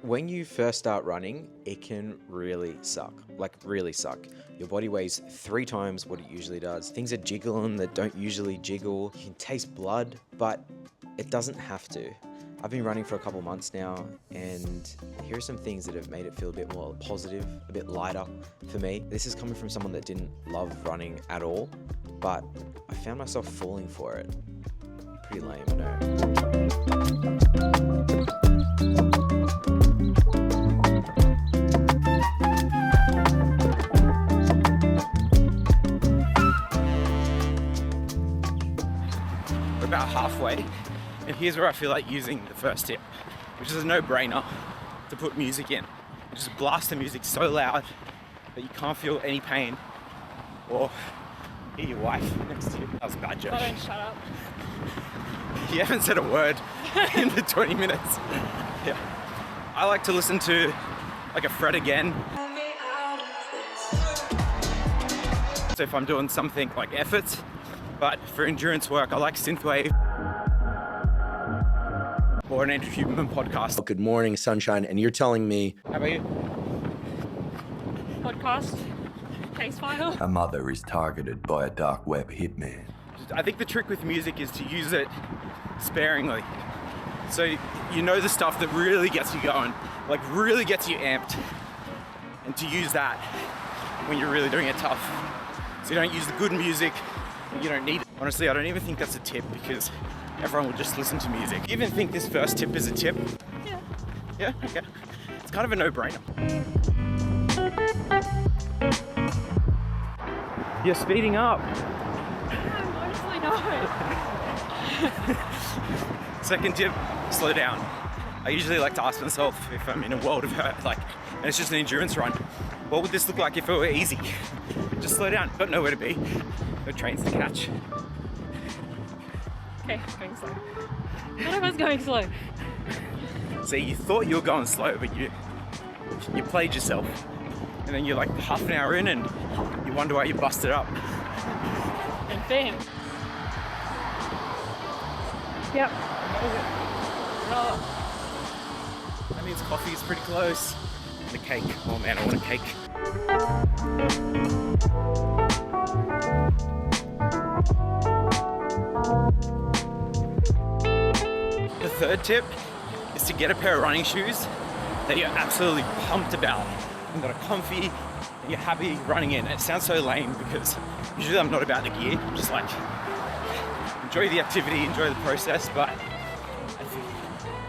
When you first start running, it can really suck, like really suck. Your body weighs 3 times what it usually does. Things are jiggling that don't usually jiggle. You can taste blood, but it doesn't have to. I've been running for a couple months now, and here are some things that have made it feel a bit more positive, a bit lighter for me. This is coming from someone that didn't love running at all, but I found myself falling for it. Pretty lame, I know. About halfway, and here's where I feel like using the first tip, which is a no-brainer, to put music in. You just blast the music so loud that you can't feel any pain or hear your wife next to you. That was a bad joke. Oh, don't shut up. You haven't said a word in the 20 minutes. Yeah. I like to listen to like a Fred Again. So if I'm doing something like efforts, but for endurance work, I like Synthwave or an Andrew Huberman podcast. Good morning, sunshine, and you're telling me... How about you? Podcast. Case file. A mother is targeted by a dark web hitman. I think the trick with music is to use it sparingly. So you know the stuff that really gets you going, like really gets you amped, and to use that when you're really doing it tough. So you don't use the good music. You don't need it. Honestly, I don't even think that's a tip because everyone will just listen to music. Do you even think this first tip is a tip? Yeah. Yeah? Okay. It's kind of a no-brainer. You're speeding up. Honestly, no. Second tip, slow down. I usually like to ask myself if I'm in a world of hurt, like, and it's just an endurance run, what would this look like if it were easy? Just slow down, got nowhere to be. No trains to catch. Okay, going slow. None of us going slow. See, you thought you were going slow, but you played yourself. And then you're like half an hour in and you wonder why you busted up. And bam. Yep. Oh, That means coffee is pretty close. And a cake. Oh man, I want a cake. The third tip is to get a pair of running shoes that you're absolutely pumped about and that are comfy and you're happy running in. It sounds so lame because usually I'm not about the gear. I'm just like, enjoy the activity, enjoy the process, but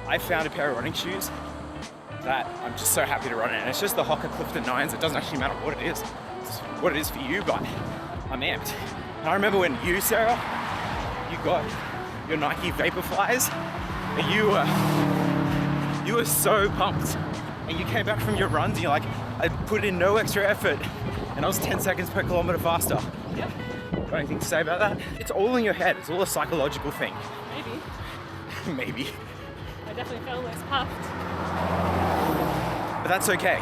I found a pair of running shoes that I'm just so happy to run in. And it's just the Hoka Clifton 9s. It doesn't actually matter what it is. It's what it is for you, but I'm amped. And I remember when you, Sarah, you got your Nike Vaporflies, and you were so pumped. And you came back from your runs and you're like, I put in no extra effort and I was 10 seconds per kilometer faster. yep. Got anything to say about that? It's all in your head. It's all a psychological thing. Maybe. Maybe. I definitely felt less puffed. But that's okay.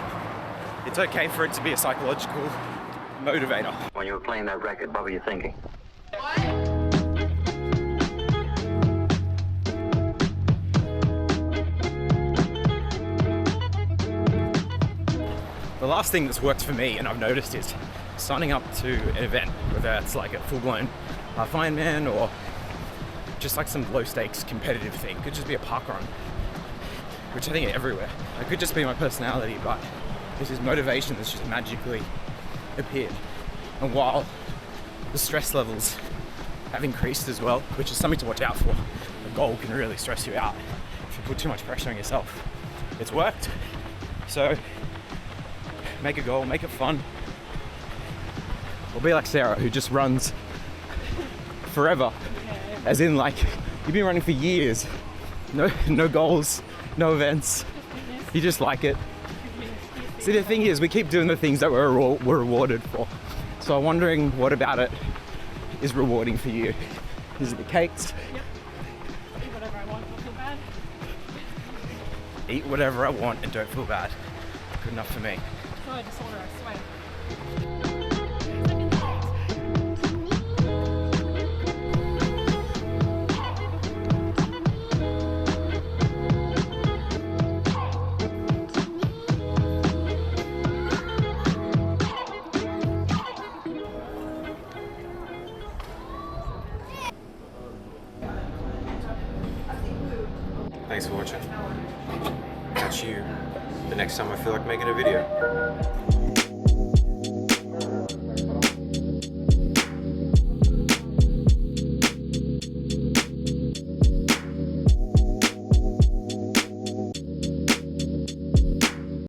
It's okay for it to be a psychological motivator. When you were playing that record, what were you thinking? The last thing that's worked for me, and I've noticed, is signing up to an event, whether it's like a full-blown half Ironman or just like some low-stakes competitive thing. It could just be a park run, which I think are everywhere. It could just be my personality, but this is motivation that's just magically appeared. And while the stress levels have increased as well, which is something to watch out for, a goal can really stress you out if you put too much pressure on yourself. It's worked, so make a goal, make it fun. Or be like Sarah, who just runs forever. As in, like, you've been running for years. No goals, no events. You just like it. See, the thing is, we keep doing the things that we're rewarded for. So I'm wondering, what about it is rewarding for you? Is it the cakes? Yep. Eat whatever I want, don't feel bad. Eat whatever I want and don't feel bad. Good enough for me. Oh, I disorder, I swear. Thanks for watching. Catch you the next time I feel like making a video.